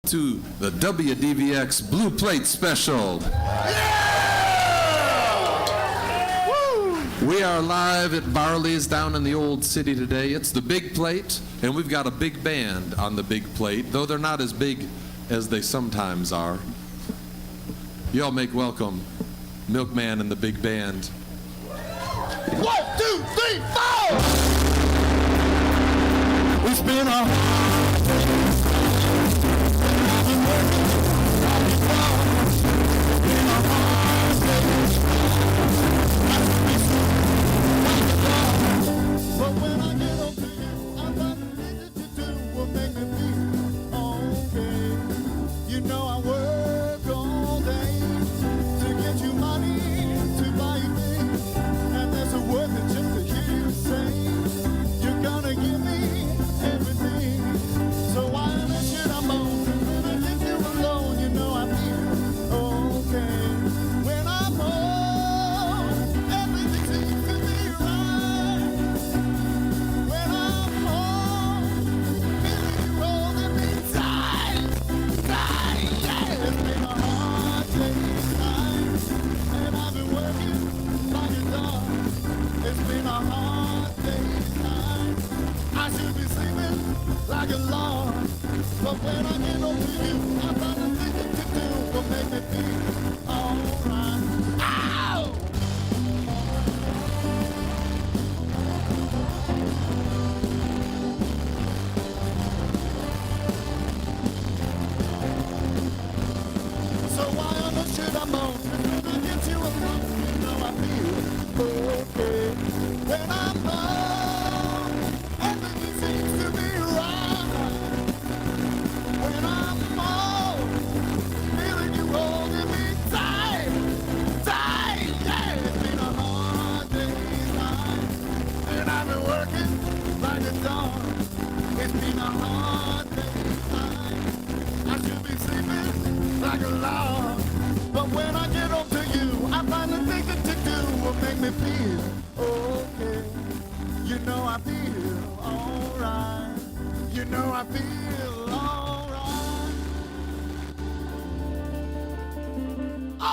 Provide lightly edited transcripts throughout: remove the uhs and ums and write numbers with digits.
To the WDVX Blue Plate Special. Yeah! Woo! We are live at Barley's down in the old city today. It's the Big Plate, and we've got a big band on the Big Plate, though they're not as big as they sometimes are. Y'all make welcome Milkman and the Big Band. 1, 2, 3, 4! It's been a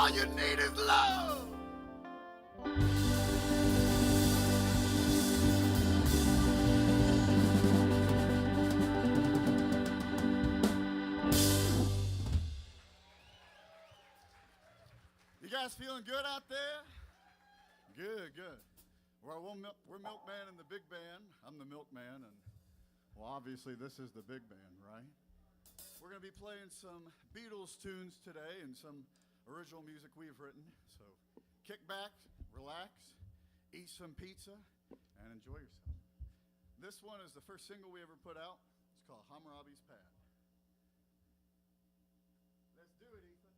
all you need is love. You guys feeling good out there? Good, good. Well, we're Milkman and the Big Band. I'm the Milkman, and well, obviously this is the Big Band, right? We're going to be playing some Beatles tunes today and some original music we've written. So kick back, relax, eat some pizza, and enjoy yourself. This one is the first single we ever put out. It's called Hammurabi's Pad. Let's do it, Ethan.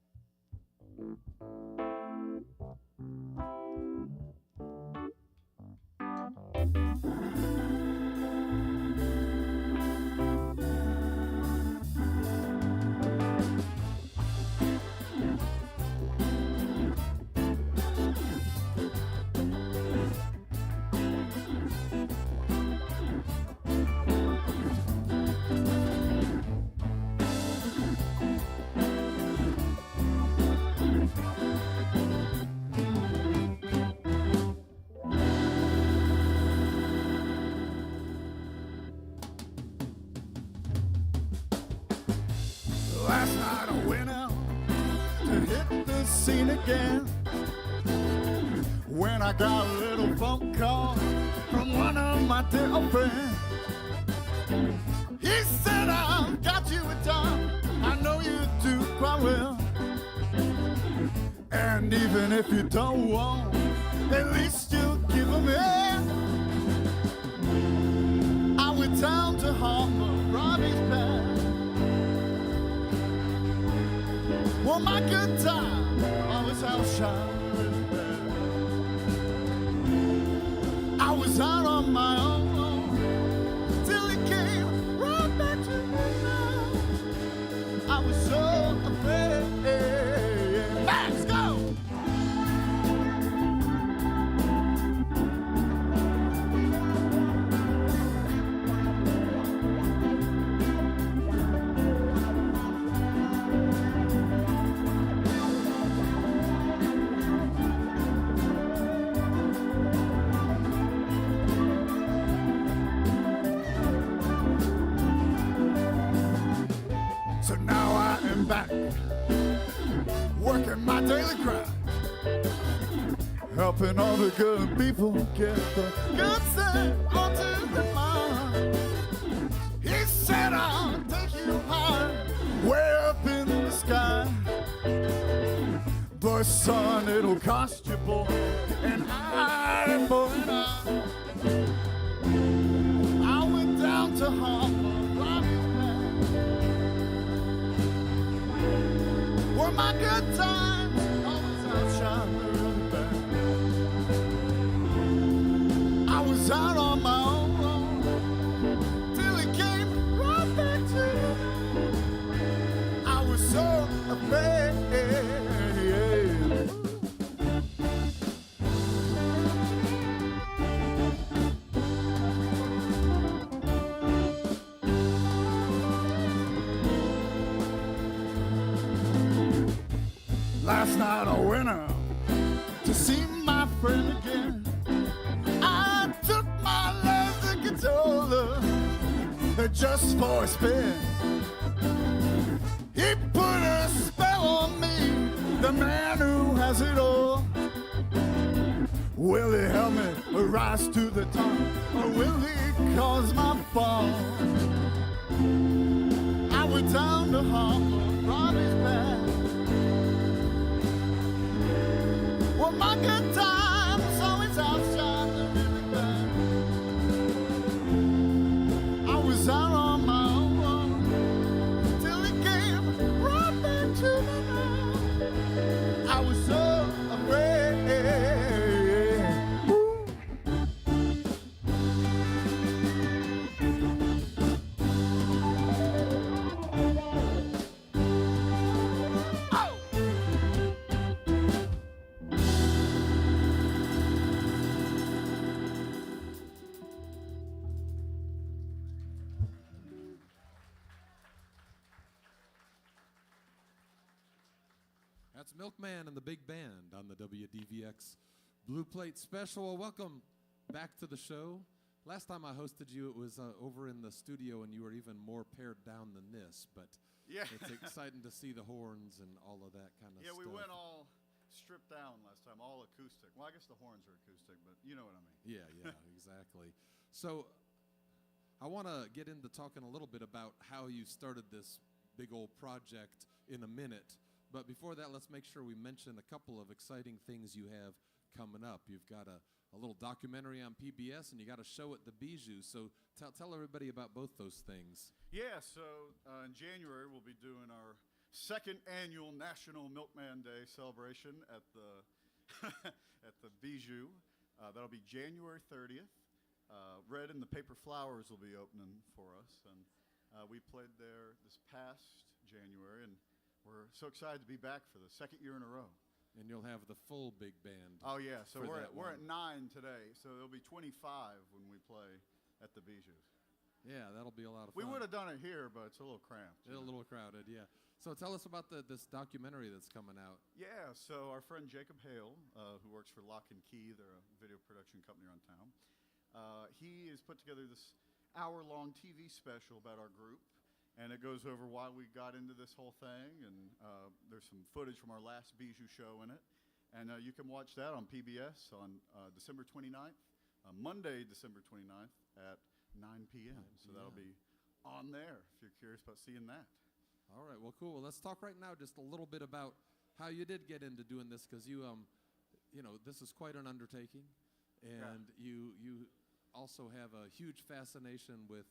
Last night I went out to hit the scene again when I got a little phone call from one of my dear friends. He said, I've got you a job, I know you do quite well, and even if you don't want, at least you'll give them in. I went down to Hammurabi's Pad. Well, my good time always outshining bad. I was out on my own till he came right back to me now. I was so afraid. Let's go! daily grind, helping all the good people get the good stuff onto their mind. He said, I'll take you high, way up in the sky. But son, it'll cost you, boy, and I, boy, and I went down to Harlem, where my good times always outshine the really bad. I was out on my own till he came right back to me. I was so afraid. Last night I went out to see my friend again. I took my love guitar just for a spin. He put a spell on me, the man who has it all. Will he help me rise to the top, or will he cause my fall? I went down to Harlem, Robbie's back. Well, my good times always outshine the really bad. I was out on my own till he came right back to me now. I was so afraid. Ooh. Oh. That's Milkman and the Big Band on the WDVX Blue Plate Special. Well, welcome back to the show. Last time I hosted you, it was over in the studio, and you were even more pared down than this. But Yeah. it's exciting to see the horns and all of that kind of Yeah, stuff. we went all stripped down last time, all acoustic. Well, I guess the horns are acoustic, but you know what I mean. Yeah, exactly. So I want to get into talking a little bit about how you started this big old project in a minute. But before that, let's make sure we mention a couple of exciting things you have coming up. You've got a little documentary on PBS, and you got a show at the Bijou. So tell everybody about both those things. Yeah, so in January we'll be doing our second annual National Milkman Day celebration at the at the Bijou. That'll be January 30th. Red and the Paper Flowers will be opening for us, and we played there this past January, and we're so excited to be back for the second year in a row. And you'll have the full big band. Oh yeah, so for we're that at one. 9 today, so there'll be 25 when we play at the Bijou. Yeah, that'll be a lot of We fun. would have done it here, but it's a little cramped. It's a little crowded, yeah. So tell us about this documentary that's coming out. Yeah, so our friend Jacob Hale, who works for Lock and Key, they're a video production company around town, he has put together this hour-long TV special about our group, and it goes over why we got into this whole thing, and there's some footage from our last Bijou show in it, and you can watch that on PBS on December 29th, Monday, December 29th at 9 p.m. So that'll be on there if you're curious about seeing that. All right, well, cool. Well, let's talk right now just a little bit about how you did get into doing this, because you know, this is quite an undertaking, and you also have a huge fascination with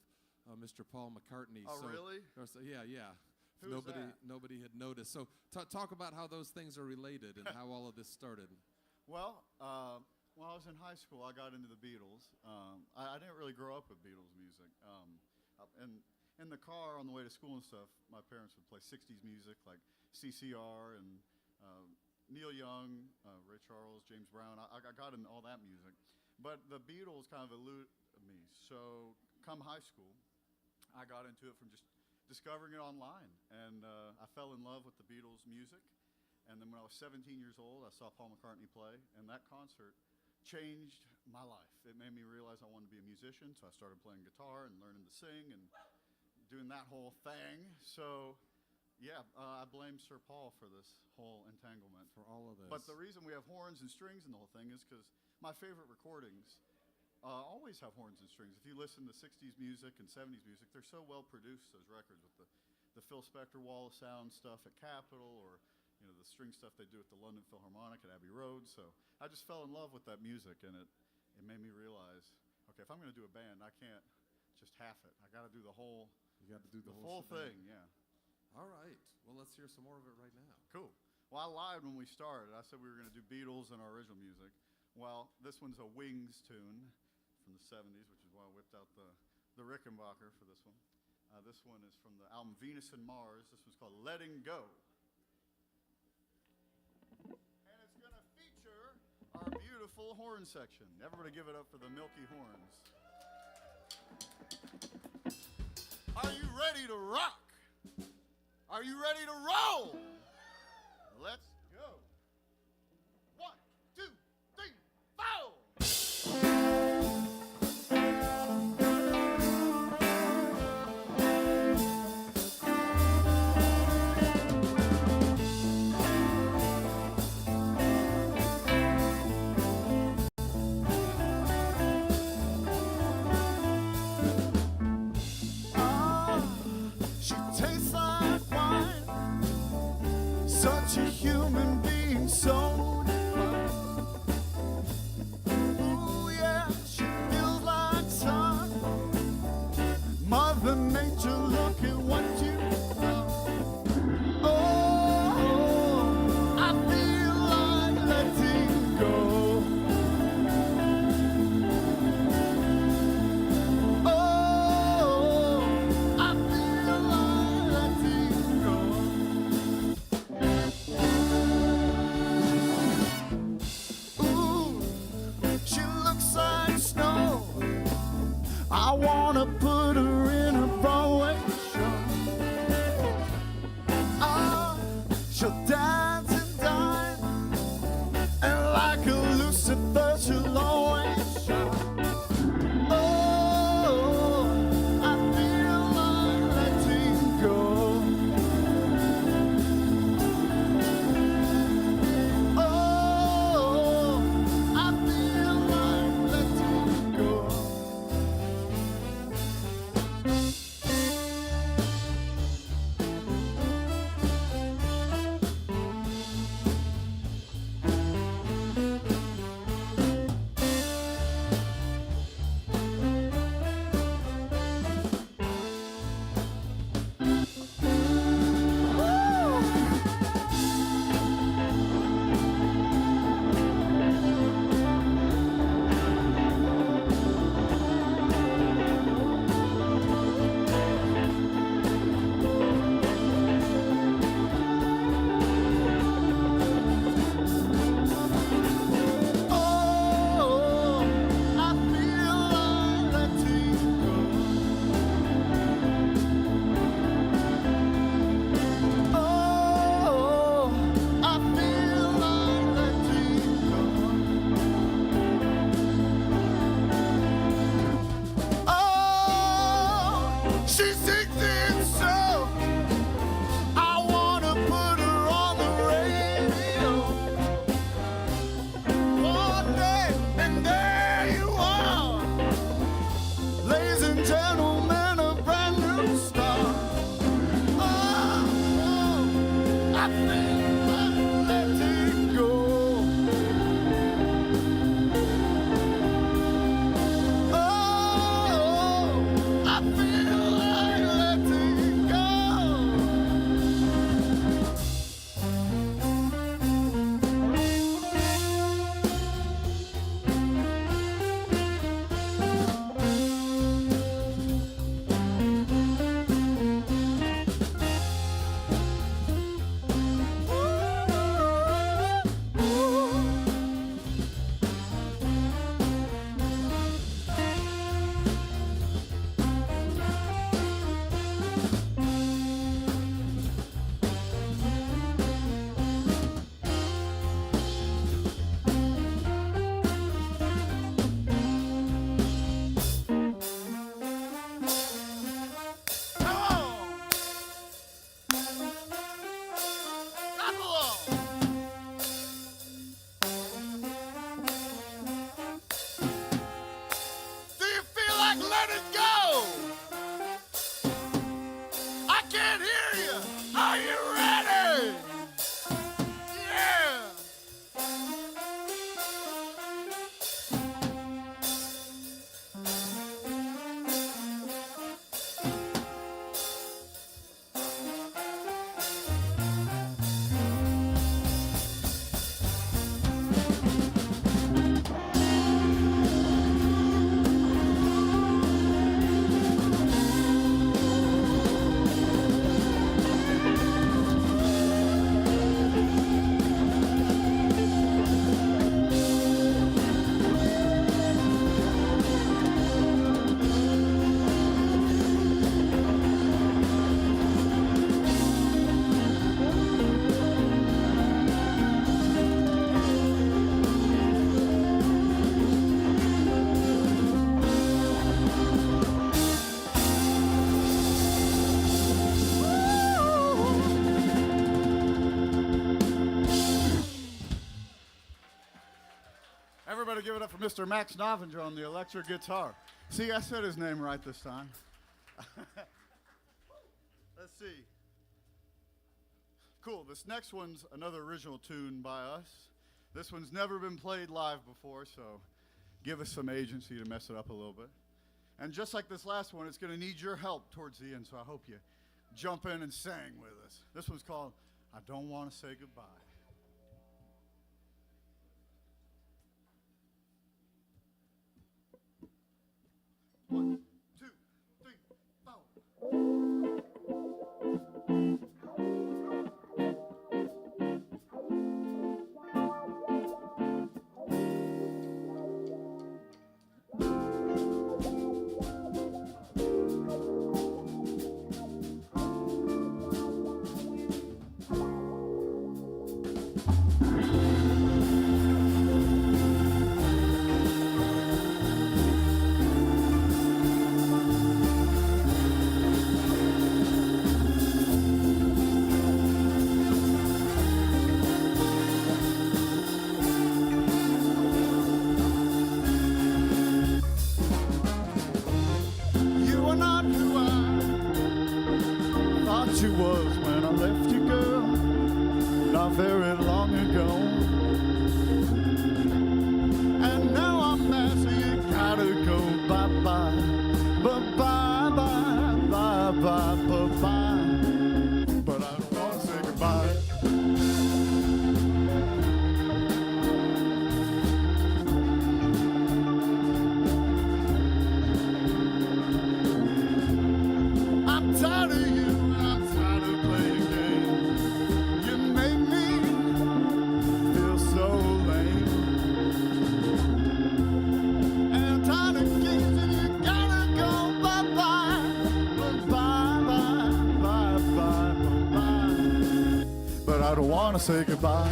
Mr. Paul McCartney. Oh, really? Yeah. Who's that? Nobody had noticed. So talk about how those things are related and how all of this started. Well, when I was in high school, I got into the Beatles. I didn't really grow up with Beatles music. And in the car on the way to school and stuff, my parents would play 60s music like CCR and Neil Young, Ray Charles, James Brown. I got into all that music. But the Beatles kind of eluded me. So come high school, I got into it from just discovering it online. And I fell in love with the Beatles music. And then when I was 17 years old, I saw Paul McCartney play. And that concert changed my life. It made me realize I wanted to be a musician. So I started playing guitar and learning to sing and doing that whole thing. So Yeah, I blame Sir Paul for this whole entanglement. For all of this. But the reason we have horns and strings in the whole thing is because my favorite recordings always have horns and strings. If you listen to 60s music and 70s music, they're so well produced, those records, with the Phil Spector Wall of Sound stuff at Capitol, or the string stuff they do at the London Philharmonic at Abbey Road. So I just fell in love with that music, and it made me realize, okay, if I'm going to do a band, I can't just half it. I got to do the whole. You got to do the whole thing, yeah. All right. Well, let's hear some more of it right now. Cool. Well, I lied when we started. I said we were going to do Beatles and our original music. Well, this one's a Wings tune from the 70s, which is why I whipped out the Rickenbacker for this one. This one is from the album Venus and Mars. This one's called Letting Go. And it's going to feature our beautiful horn section. Everybody give it up for the Milky Horns. Are you ready to rock? Are you ready to roll? Let's go. 1, 2, 3, 4. She tastes like wine, such a human being, so divine. Ooh, yeah, she feels like sun. Mother Nature, look at what you've done. Oh, I feel like letting go. Oh, I feel like letting go. Ooh, she looks like snow. I wanna put her in a Broadway show. Ah, she'll dance and dine, and like a Lucifer, she'll always shine. Oh, I feel like letting go. Oh, I feel like letting go. like Let It Go. I can't hear you. Are you ready? Yeah. Everybody give it up for Mr. Max Novinger on the electric guitar. See, I said his name right this time. Let's see. Cool, this next one's another original tune by us. This one's never been played live before, so give us some agency to mess it up a little bit. And just like this last one, it's gonna need your help towards the end, so I hope you jump in and sing with us. This one's called I Don't Want to Say Goodbye. One, two, three, four. You are not who I thought you was when I left you, girl, not very long ago. And now I'm asking you gotta go bye-bye, bye-bye, bye-bye, bye-bye. But I don't want to say goodbye. I'm tired of you, I'm tired of playing games. You made me feel so lame. And I'm tired of games and you gotta go bye-bye, bye-bye, bye-bye, bye-bye. But I don't want to say goodbye.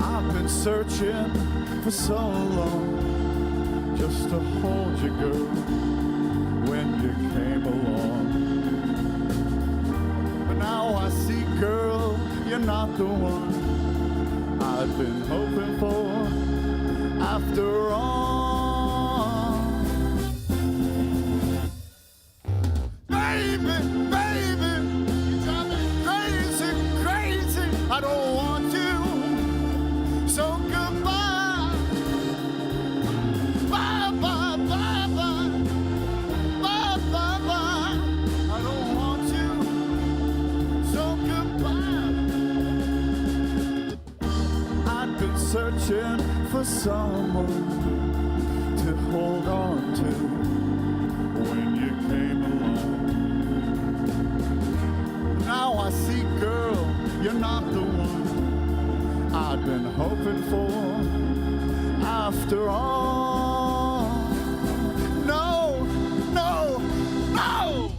I've been searching for so long just to hold you, girl, when you came along. But now I see, girl, you're not the one I've been hoping for after all. Baby, baby, you drive me crazy, crazy. I don't want you. So goodbye, bye, bye, bye, bye, bye, bye, bye. I don't want you. So goodbye. I've been searching for someone to hold on to when you came along. Now I see, girl, you're not the one I've been hoping for after all. No, no, no!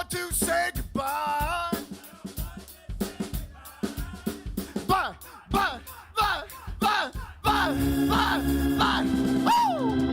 want to say goodbye. Bye, bye, bye, bye, bye, bye, bye. Woo!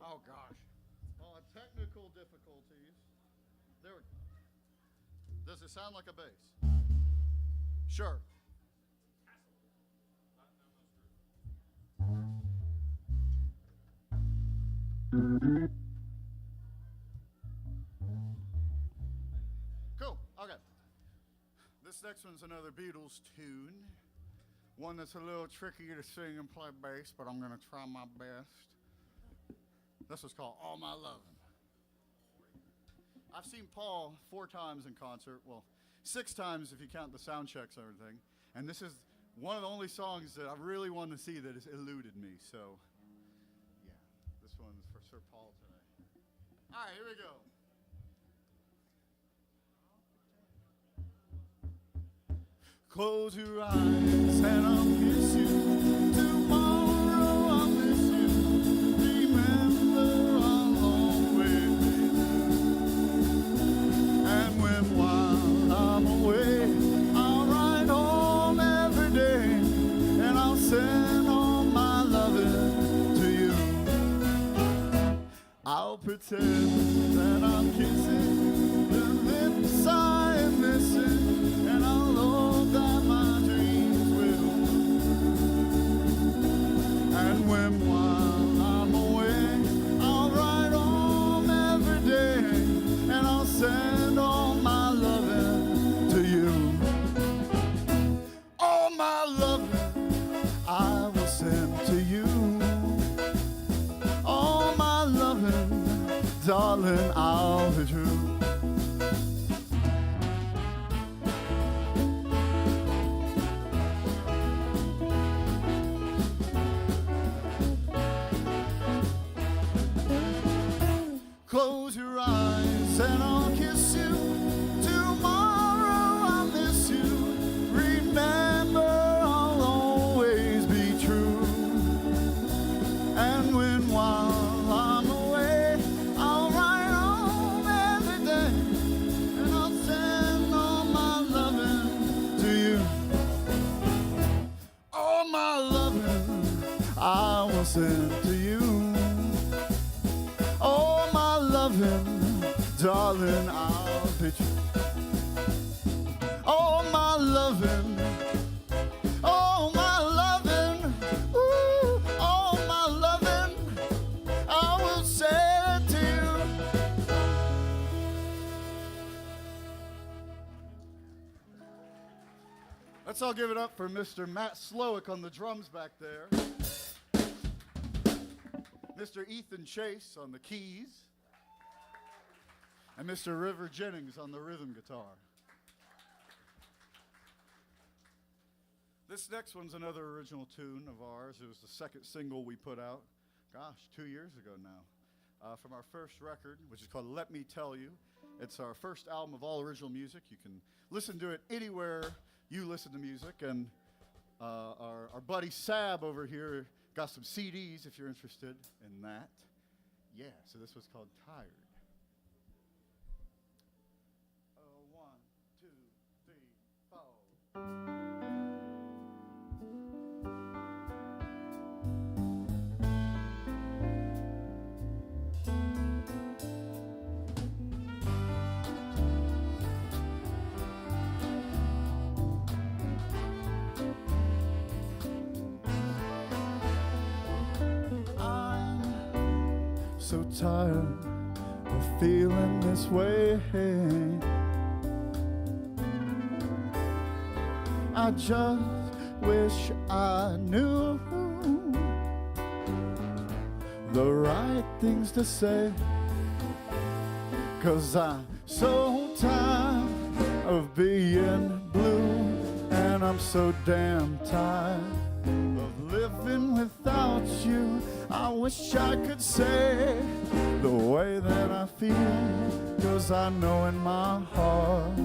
Oh gosh. Well, technical difficulties. There we go. Does it sound like a bass? Sure. Cool. Okay. This next one's another Beatles tune. One that's a little tricky to sing and play bass, but I'm going to try my best. This was called All My Lovin'. I've seen Paul 4 times in concert. Well, 6 times if you count the sound checks and everything. And this is one of the only songs that I really want to see that has eluded me. So, yeah, this one's for Sir Paul today. All right, here we go. Close your eyes and I'll kiss you. Tomorrow I'll miss you. Remember I'll always be there. And when while I'm away, I'll ride home every day. And I'll send all my loving to you. I'll pretend that I'm kissing the lips I am missing. And I'll hope that my dreams will. And when while I'm away, I'll ride home every day. And I'll send all my loving to you. All my loving I will send to you. All my loving, darling, I'll be true. Close your eyes and I'll kiss you. Tomorrow I'll miss you. Remember I'll always be true. And when while I'm away, I'll ride home every day. And I'll send all my loving to you. All my loving I will send to you. Oh, my loving, darling, I'll be true. Oh, my loving, ooh, oh, my loving, I will say it to you. Let's all give it up for Mr. Matt Slowick on the drums back there. Mr. Ethan Chase on the keys, and Mr. River Jennings on the rhythm guitar. This next one's another original tune of ours. It was the second single we put out, 2 years ago now, from our first record, which is called Let Me Tell You. It's our first album of all original music. You can listen to it anywhere you listen to music, and our buddy Sab over here got some CDs if you're interested in that. Yeah, so this was called Tired. 1, 2, 3, 4. so tired of feeling this way. I just wish I knew the right things to say, 'cause I'm so tired of being blue, and I'm so damn tired of living without you. I wish I could say the way that I feel, 'cause I know in my heart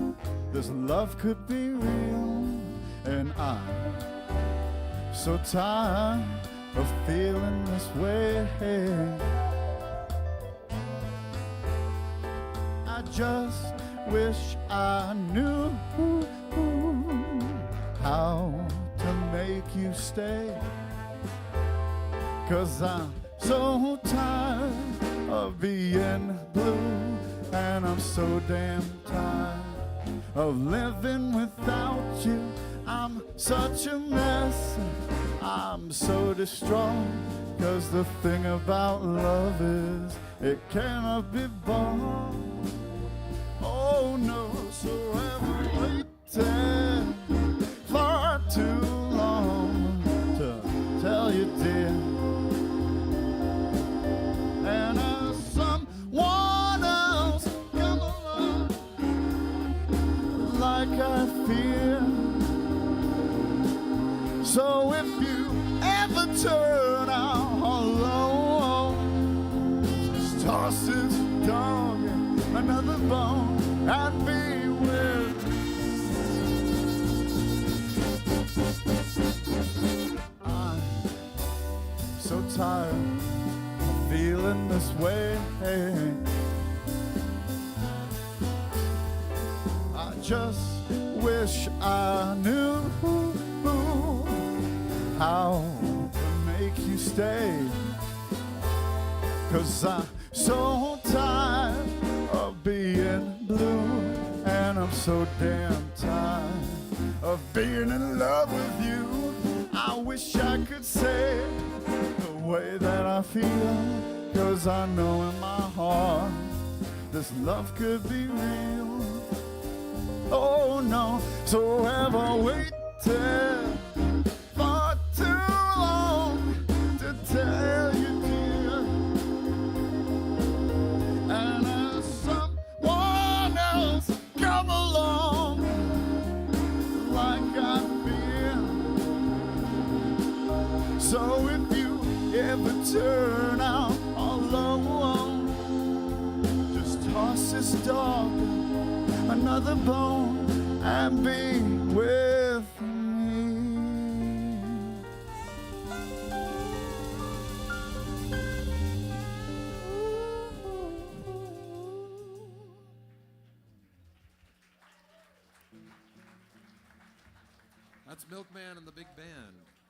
this love could be real. And I'm so tired of feeling this way. I just wish I knew how to make you stay, 'cause I'm so tired of being blue, and I'm so damn tired of living without you. I'm such a mess, I'm so distraught, 'cause the thing about love is it cannot be bought. Oh no, so I've waited far too long to tell you, dear. And as someone else come along like I fear. So if you ever turn out alone, just toss this dog another bone and be with me. I'm so tired of feeling this way. I just wish I knew how to make you stay, 'cause I'm so tired of being blue, and I'm so damn tired of being in love with you. I wish I could say the way that I feel, 'cause I know in my heart this love could be real. Oh no, so have I waited for too long to tell you, dear. And as someone else come along like I've been. So if you ever turn out alone, just toss this dog another bone and be with me. That's Milkman and the Big Band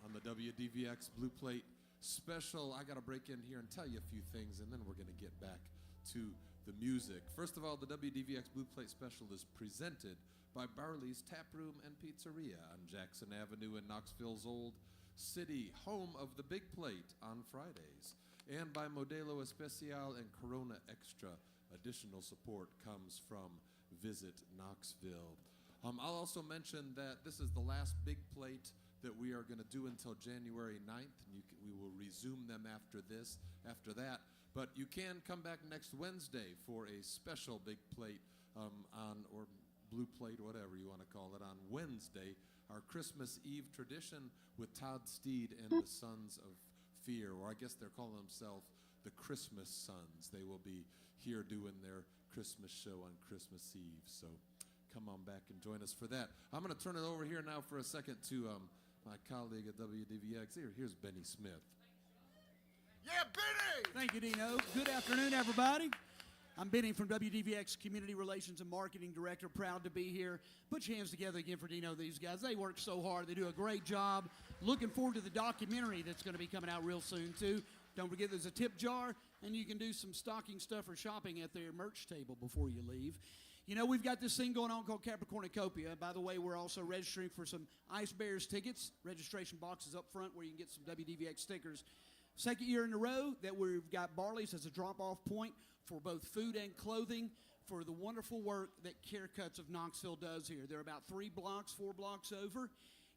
on the WDVX Blue Plate Special. I got to break in here and tell you a few things, and then we're going to get back to the music. First of all, the WDVX Blue Plate Special is presented by Barley's Tap Room and Pizzeria on Jackson Avenue in Knoxville's Old City, home of the Big Plate on Fridays, and by Modelo Especial and Corona Extra. Additional support comes from Visit Knoxville. I'll also mention that this is the last Big Plate that we are going to do until January 9th. We will resume them after that. But you can come back next Wednesday for a special Big Plate or Blue Plate, whatever you want to call it, on Wednesday, our Christmas Eve tradition with Todd Steed and the Sons of Fear, or I guess they're calling themselves the Christmas Sons. They will be here doing their Christmas show on Christmas Eve. So come on back and join us for that. I'm going to turn it over here now for a second to my colleague at WDVX. Here's Benny Smith. Yeah, Benny! Thank you, Dino. Good afternoon, everybody. I'm Benny from WDVX Community Relations and Marketing Director. Proud to be here. Put your hands together again for Dino. These guys, they work so hard. They do a great job. Looking forward to the documentary that's going to be coming out real soon, too. Don't forget there's a tip jar, and you can do some stocking stuffer shopping at their merch table before you leave. You know, we've got this thing going on called Capricornucopia. By the way, we're also registering for some Ice Bears tickets. Registration boxes up front where you can get some WDVX stickers. Second year in a row that we've got Barley's as a drop-off point for both food and clothing for the wonderful work that Care Cuts of Knoxville does here. They're about 4 blocks over,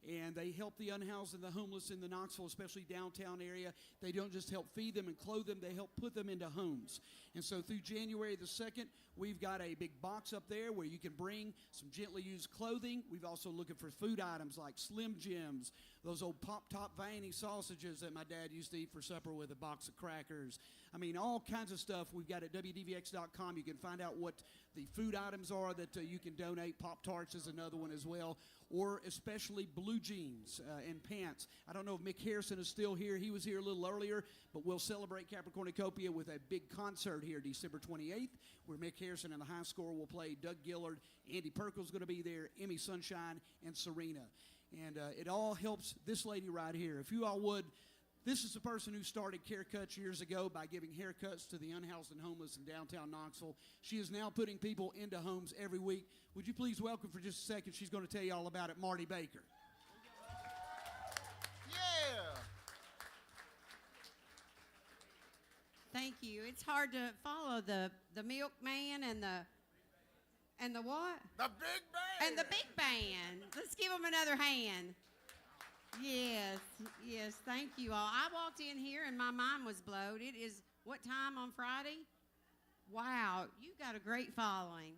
and they help the unhoused and the homeless in the Knoxville, especially downtown area. They don't just help feed them and clothe them, they help put them into homes. And so through January the 2nd, we've got a big box up there where you can bring some gently used clothing. We've also looking for food items like Slim Jims, those old Pop-Top Vanny sausages that my dad used to eat for supper with a box of crackers. I mean, all kinds of stuff we've got at WDVX.com. You can find out what the food items are that you can donate. Pop-Tarts is another one as well, or especially blue jeans and pants. I don't know if Mick Harrison is still here. He was here a little earlier, but we'll celebrate Capricornicopia with a big concert here December 28th, where Mick Harrison and the High Score will play. Doug Gillard, Andy Perkle's going to be there, Emmy Sunshine, and Serena. And it all helps this lady right here. If you all would, this is the person who started Care Cuts years ago by giving haircuts to the unhoused and homeless in downtown Knoxville. She is now putting people into homes every week. Would you please welcome for just a second? She's going to tell you all about it, Marty Baker. Yeah! Thank you. It's hard to follow the Milkman and the what? The big band! And the big band. Let's give them another hand. Yes, thank you all. I walked in here and my mind was blown. It is what time on Friday? Wow, you got a great following.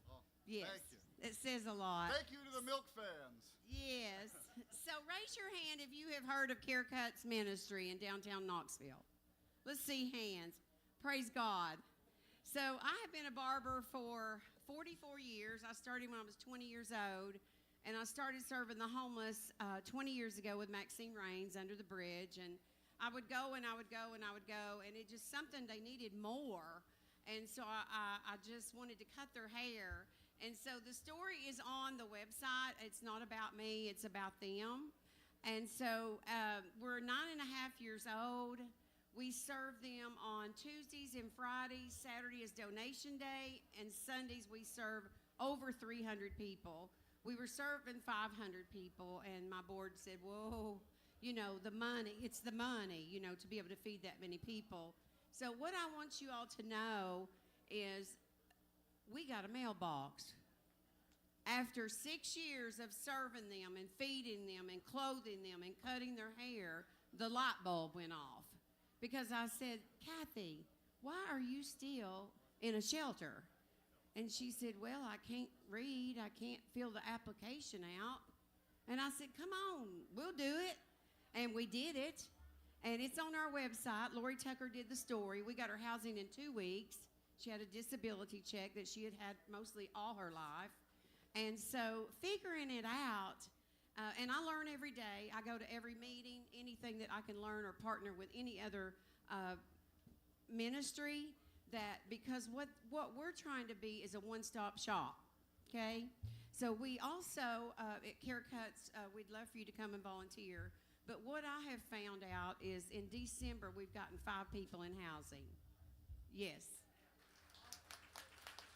Oh, Yes, Thank you. it says a lot. Thank you to the Milk fans. Yes. So raise your hand if you have heard of Care Cuts Ministry in downtown Knoxville. Let's see hands. Praise God. So I have been a barber for 44 years. I started when I was 20 years old, and I started serving the homeless 20 years ago with Maxine Rains under the bridge. And I would go and I would go and I would go, and it just something they needed more. And so I just wanted to cut their hair. And so the story is on the website. It's not about me, it's about them. And so we're 9.5 years old. We serve them on Tuesdays and Fridays. Saturday is donation day, and Sundays we serve over 300 people. We were serving 500 people, and my board said, whoa, you know, the money, it's the money, you know, to be able to feed that many people. So what I want you all to know is we got a mailbox. After 6 years of serving them and feeding them and clothing them and cutting their hair, the light bulb went off. Because I said, Kathy, why are you still in a shelter? And she said, well, I can't read. I can't fill the application out. And I said, come on, we'll do it. And we did it. And it's on our website. Lori Tucker did the story. We got her housing in 2 weeks. She had a disability check that she had had mostly all her life. And so figuring it out, and I learn every day. I go to every meeting, anything that I can learn or partner with any other ministry, that because what we're trying to be is a one-stop shop, okay? So we also, at Care Cuts, we'd love for you to come and volunteer. But what I have found out is in December, we've gotten 5 people in housing. Yes.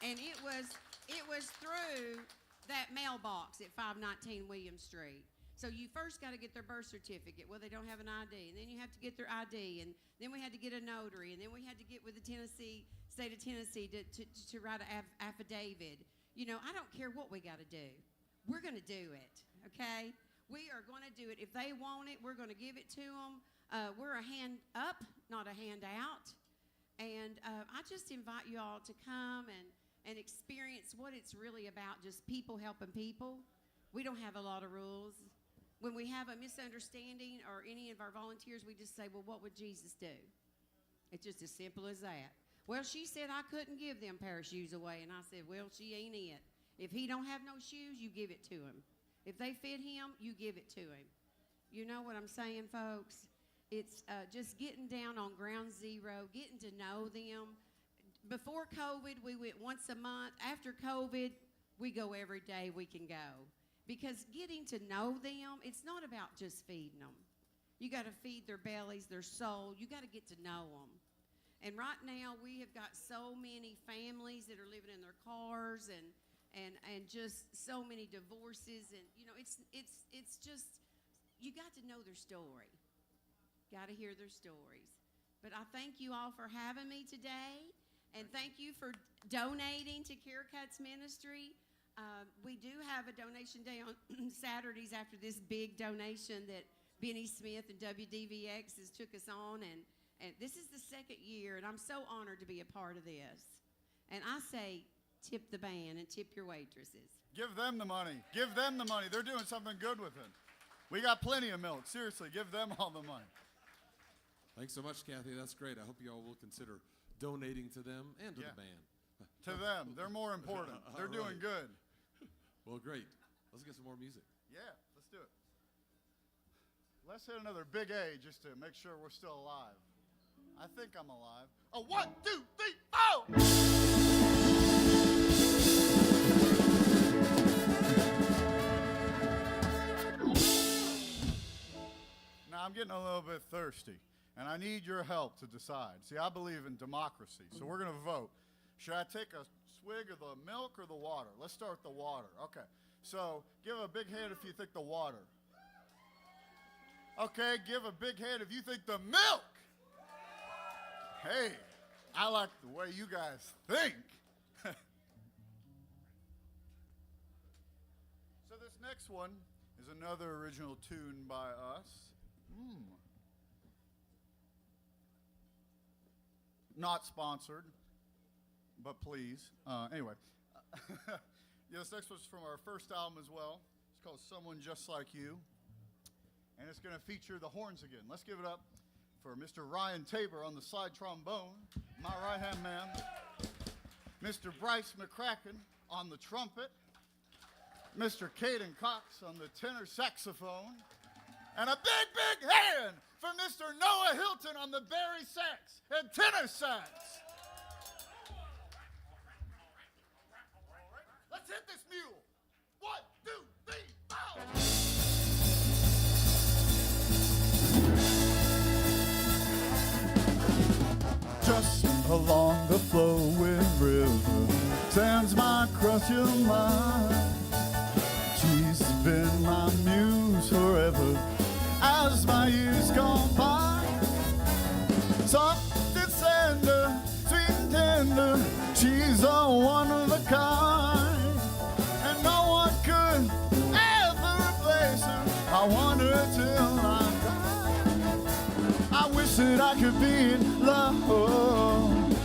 And it was through that mailbox at 519 William Street. So you first got to get their birth certificate. Well, they don't have an ID. And then you have to get their ID. And then we had to get a notary. And then we had to get with the state of Tennessee to write an affidavit. You know, I don't care what we got to do. We're going to do it, okay? We are going to do it. If they want it, we're going to give it to them. We're a hand up, not a hand out. And I just invite you all to come and experience what it's really about, just people helping people. We don't have a lot of rules. When we have a misunderstanding or any of our volunteers, we just say, well, what would Jesus do? It's just as simple as that. Well, she said I couldn't give them a pair of shoes away, and I said, well, she ain't it. If he don't have no shoes, you give it to him. If they fit him, you give it to him. You know what I'm saying, folks? It's just getting down on ground zero, getting to know them. Before COVID, we went once a month. After COVID, we go every day we can go. Because getting to know them, it's not about just feeding them. You got to feed their bellies, their soul. You got to get to know them. And right now, we have got so many families that are living in their cars and just so many divorces. And, you know, it's just, you got to know their story. got to hear their stories. But I thank you all for having me today, and thank you for donating to Care Cuts Ministry. We do have a donation day on Saturdays after this big donation that Benny Smith and WDVX has took us on, and this is the second year, and I'm so honored to be a part of this. And I say, tip the band and tip your waitresses. Give them the money. Give them the money. They're doing something good with it. We got plenty of milk. Seriously, give them all the money. Thanks so much, Kathy. That's great. I hope you all will consider donating to them and to Yeah. the band. To them, they're more important. They're doing right. good. Well, great. Let's get some more music. Yeah, let's do it. Let's hit another big A just to make sure we're still alive. I think I'm alive. Oh, 1, 2, 3, 4! Now I'm getting a little bit thirsty, and I need your help to decide. See, I believe in democracy, so we're going to vote. Should I take a swig of the milk or the water? Let's start with the water. Okay, so give a big hand if you think the water. Okay, give a big hand if you think the milk. Hey, I like the way you guys think. So this next one is another original tune by us. Not sponsored, but please. Anyway, yeah, this next one's from our first album as well. It's called Someone Just Like You. And it's going to feature the horns again. Let's give it up for Mr. Ryan Tabor on the slide trombone, my right-hand man. Mr. Bryce McCracken on the trumpet. Mr. Caden Cox on the tenor saxophone. And a big, big hand for Mr. Noah Hilton on the bari sax and tenor sax. Let's hit this mule. 1, 2, 3, 4. Just along the flowing river stands my crushing mind. She's been my muse forever as my years gone by. Soft and tender, sweet and tender, she's a one of a kind, and no one could ever replace her. I want her till I die. I wish that I could be in love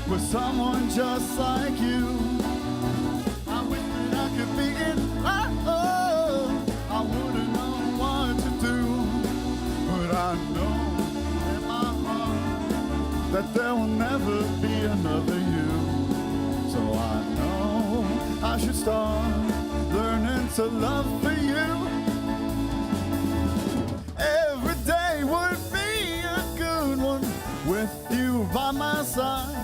with someone just like you. I wish that I could be in love. I wouldn't know what to do, but I know in my heart that there will never be another you. So I know I should start learning to love for you. Every day would be a good one with you by my side.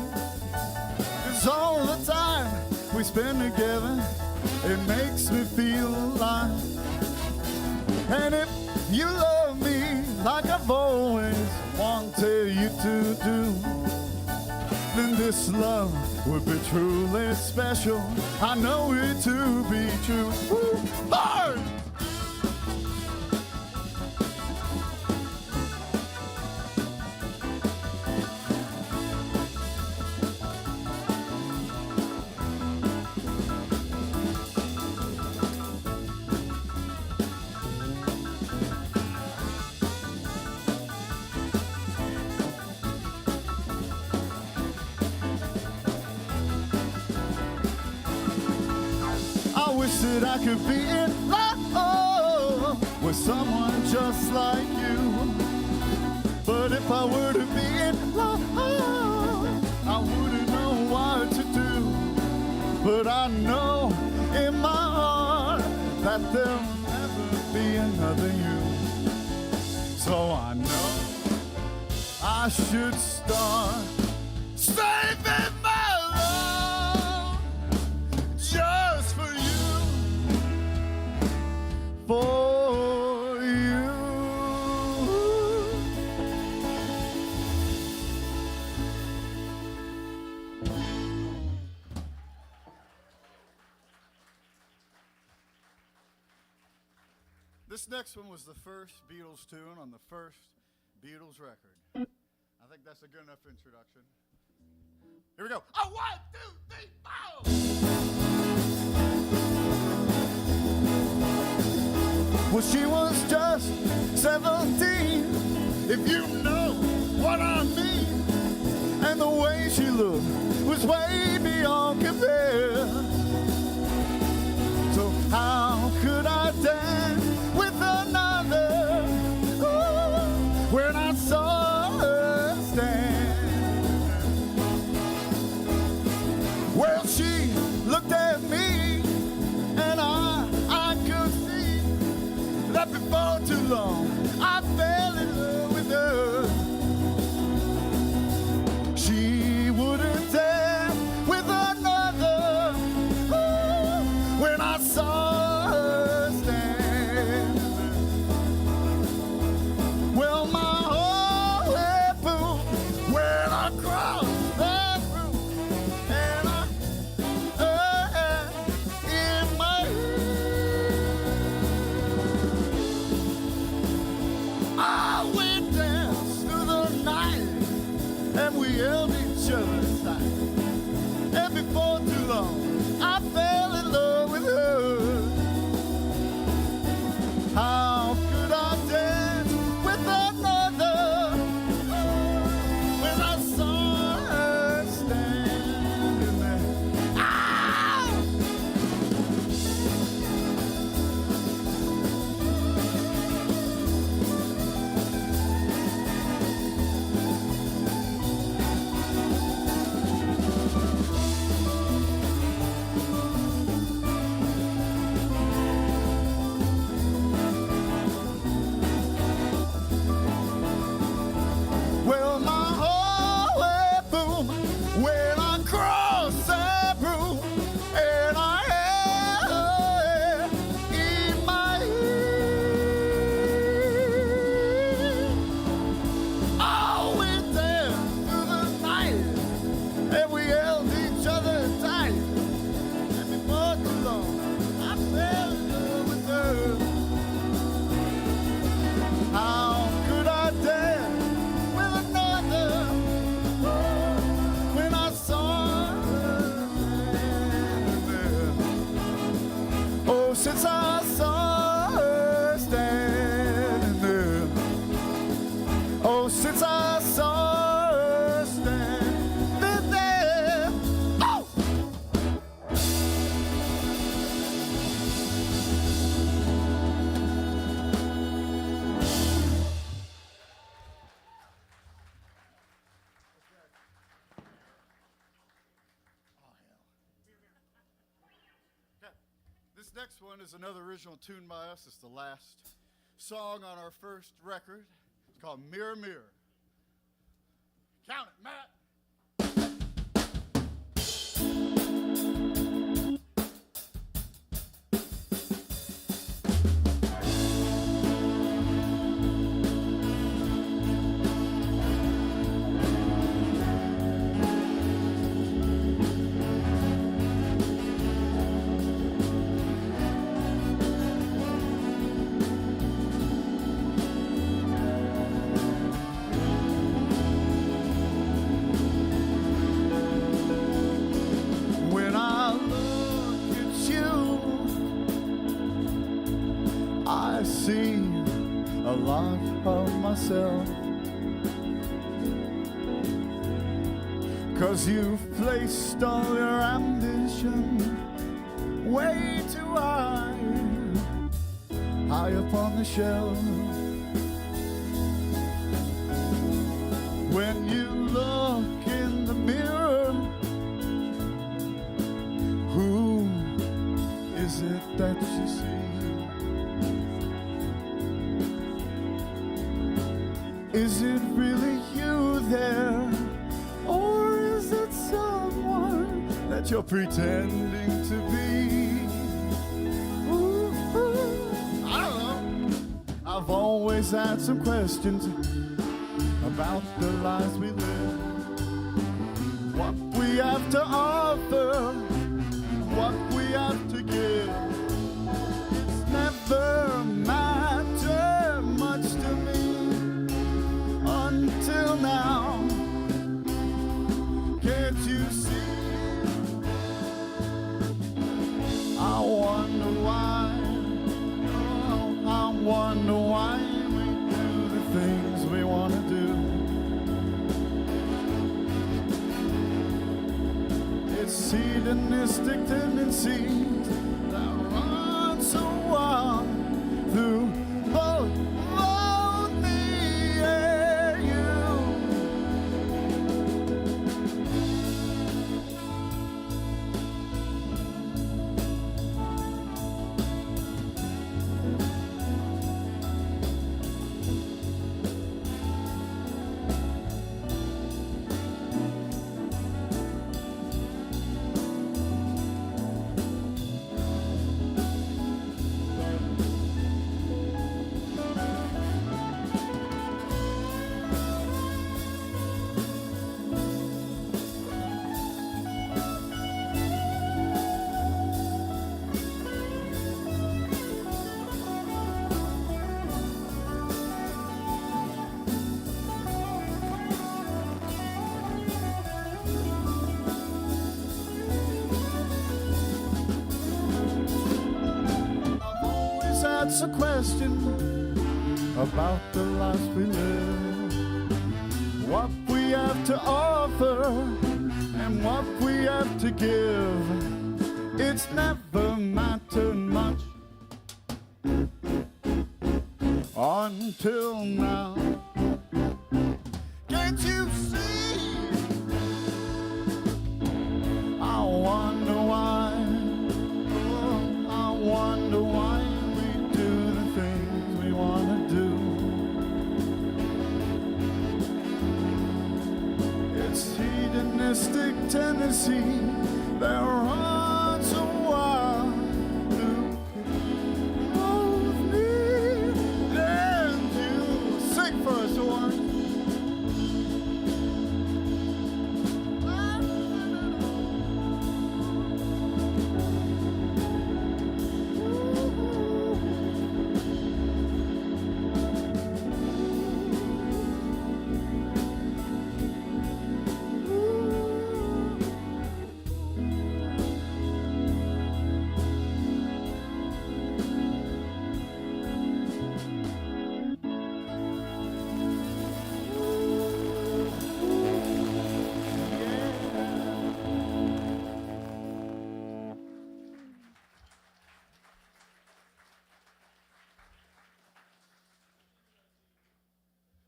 'Cause all the time we spend together, it makes me feel alive. And if you love me like I've always wanted you to do, then this love would be truly special. I know it to be true. Woo! Lord! I wish that I could be in love with someone just like you. But if I were to be in love, I wouldn't know what to do. But I know in my heart that there'll never be another you. So I know I should start saving my love just for you, for you. This next one was the first Beatles tune on the first Beatles record. I think that's a good enough introduction. Here we go. Oh, 1, 2, 3, 4. Well, she was just 17, if you know what I mean. And the way she looked was way beyond compare. So how could I dance with another when I saw her stand? Well, she looked at me, and I could see that before too long I fell in love with her. She wouldn't dance with another when I saw her stand. Well, my whole head boom when I crossed that room, and in my I went dance through the night, and we held each other tight. And before too long, I fell in love with her. How could I dance with another when I saw her standing there? Ah! Well, my whole head boom when I crossed that room, and I had her in my ear. Oh, we danced through the night, and we held each other tight. And before too long, I fell in love with her. How could I dance with another when I saw her standing there? Oh, since I saw her standing there. Oh, since I saw her standing there. Oh! Okay. This next one is another original tune by us. It's the last song on our first record. It's called Mirror, Mirror. Count it, Matt. When I look at you, I see a lot of myself. 'Cause you've placed all your ambition way too high, high up on the shelf. When you look in the mirror, who is it that you see? Is it really you there? Or is it someone that you're pretending to be? Ooh, I don't know. I've always had some questions about the lives we live, what we have to offer, what we have to give. It's never mattered much to me. It's hedonistic tendencies that run so wild through both me and you. That's a question about the life we live, what we have to offer and what we have to give. It's never mattered much until now. Can't you see? I wonder why. Oh, I wonder why. Hedonistic tendency that runs so wild through both me and you. Sing for us, one.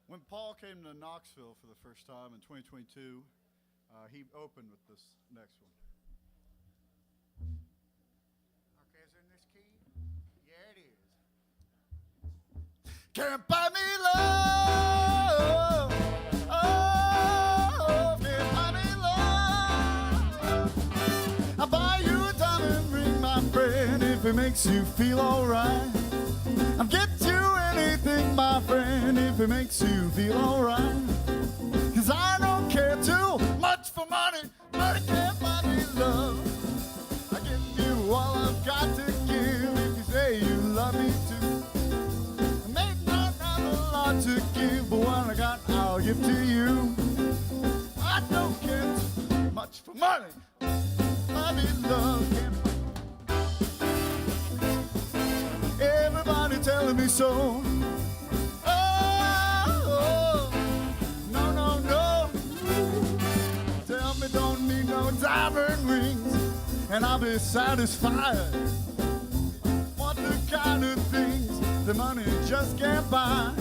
When Paul came to Knoxville for the first time in 2022, he opened with this next one. Okay, is it in this key? Yeah, it is. Can't buy me love. Oh, can't buy me love. I'll buy you a diamond ring, my friend, if it makes you feel alright. I'll get you anything, my friend, if it makes you feel alright. 'Cause I don't care too much for money, but I can't buy me love. I give you all I've got to give if you say you love me too. I may not have a lot to give, but what I got I'll give to you. I don't care too much for money, buy me love. Everybody telling me so. Oh, no, no, no. Tell me don't need no diamond rings, and I'll be satisfied. Want the kind of things the money just can't buy.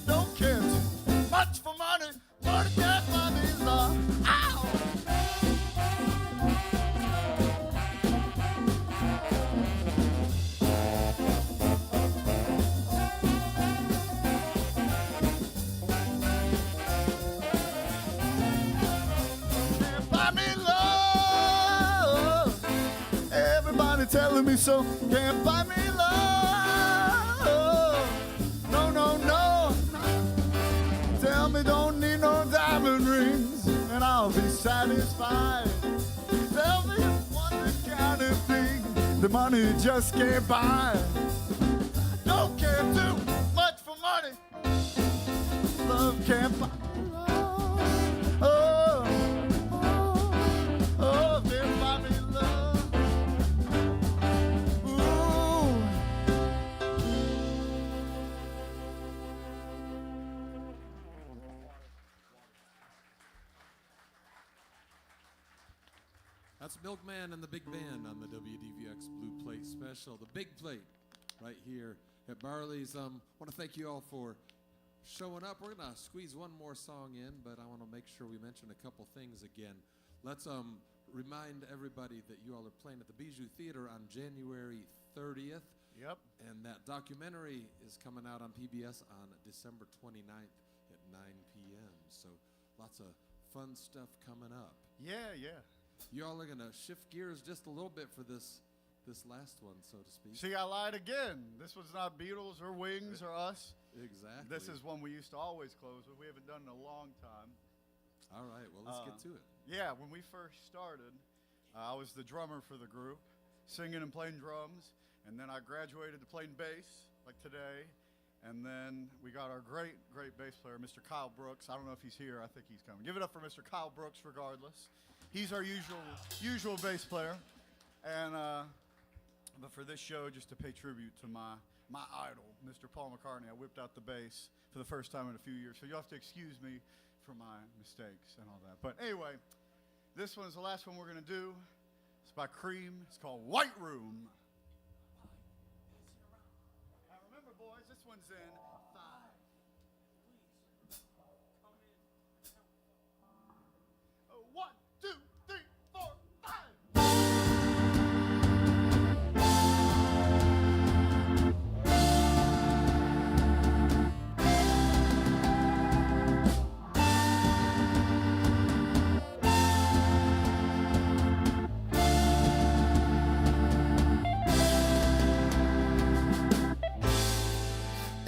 Don't care too much for money, but it can't buy me love. Ow! Telling me so, can't buy me love. No, no, no. Tell me don't need no diamond rings, and I'll be satisfied. Tell me what the kind of thing the money just can't buy. Don't care too much for money. Love can't buy love. Oh, oh, oh, can't buy me love. That's Milkman and the Big Band on the WDVX Blue Plate Special. The Big Plate right here at Barley's. Want to thank you all for showing up. We're going to squeeze one more song in, but I want to make sure we mention a couple things again. Let's remind everybody that you all are playing at the Bijou Theater on January 30th. Yep. And that documentary is coming out on PBS on December 29th at 9 p.m. So lots of fun stuff coming up. Yeah, yeah. You all are going to shift gears just a little bit for this last one, so to speak. See, I lied again. This was not Beatles or Wings or us. Exactly. This is one we used to always close with. We haven't done in a long time. All right, well, let's get to it. Yeah, when we first started, I was the drummer for the group, singing and playing drums. And then I graduated to playing bass, like today. And then we got our great, great bass player, Mr. Kyle Brooks. I don't know if he's here. I think he's coming. Give it up for Mr. Kyle Brooks, regardless. He's our usual bass player. And but for this show, just to pay tribute to my idol, Mr. Paul McCartney, I whipped out the bass for the first time in a few years. So you'll have to excuse me for my mistakes and all that. But anyway, this one's the last one we're going to do. It's by Cream. It's called White Room. Now remember, boys, this one's in 5. Oh, 1, 2, 3, 4, 5.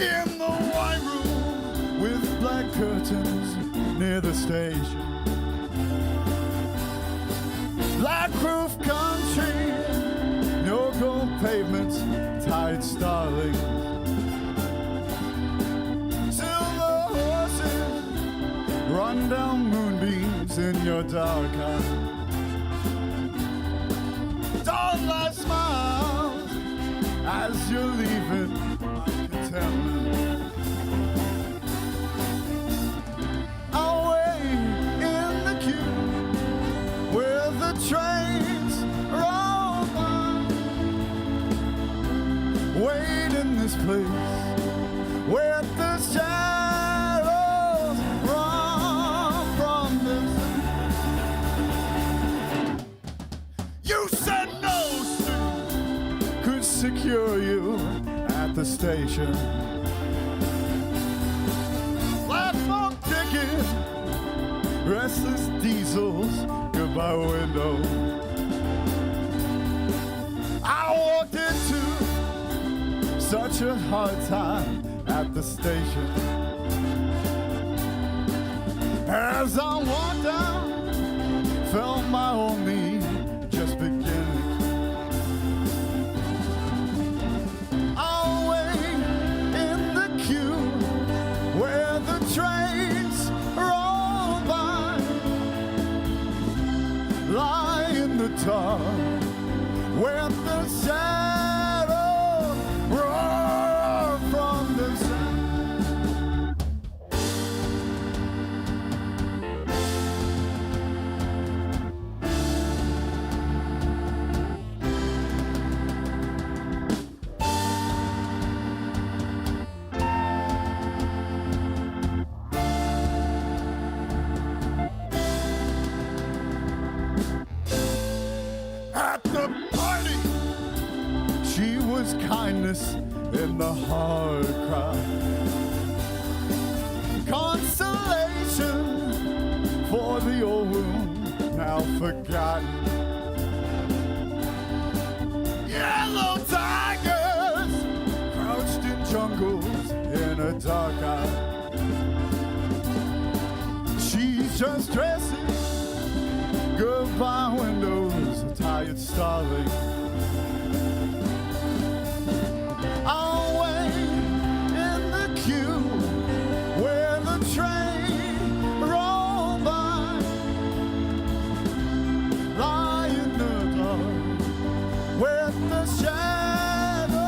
In the white room with black curtains near the station, black roof country, no gold pavements, tight starlings, silver horses run down moonbeams in your dark eyes. Starlight smiles as you're leaving. I'll wait in the queue where the trains roll by. Wait in this place where the shadows run from the sun. You said no suit could secure you at the station. Platform ticket, restless diesels, goodbye window. I walked into such a hard time at the station. As I walked out, felt my own knee just beginning. Trains roll by, lie in the dark where the shadows roar from the sun. Kindness in the hard crowd, consolation for the old wound now forgotten. Yellow tigers crouched in jungles in a dark eye. She's just dressing goodbye windows, a tired starling. I'll wait in the queue where the train roll by, lie in the dark where the shadows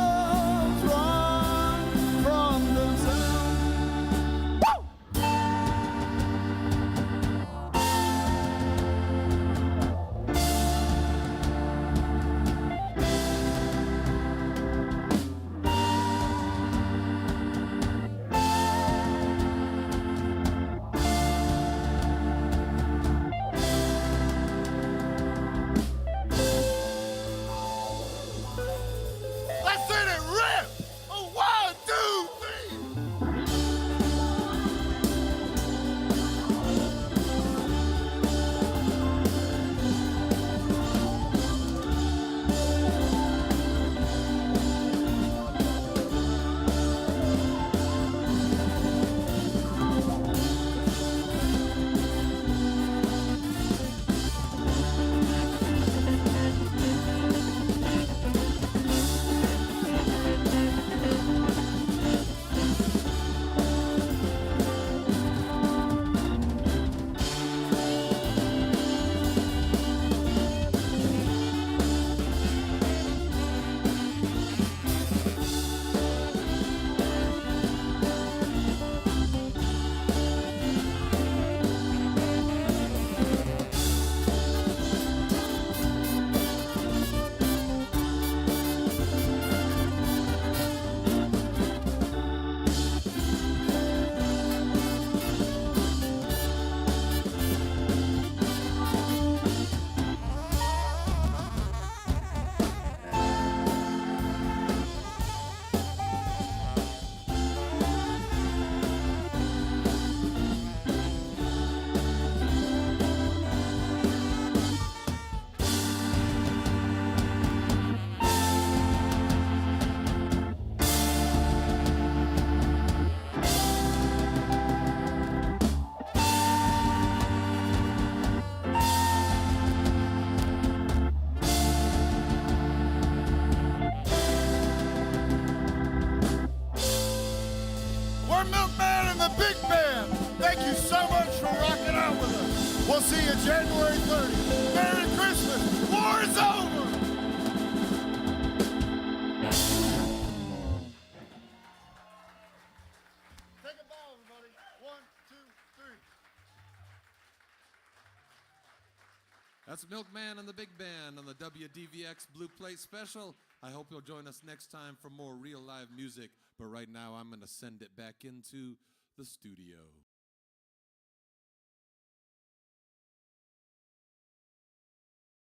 run from the sun. Woo! our Milkman and the Big Band. Thank you so much for rocking out with us. We'll see you January 30th. Merry Christmas. War is over. Take a bow, everybody. 1, 2, 3. That's Milkman and the Big Band on the WDVX Blue Plate Special. I hope you'll join us next time for more real live music. But right now, I'm going to send it back into the studio.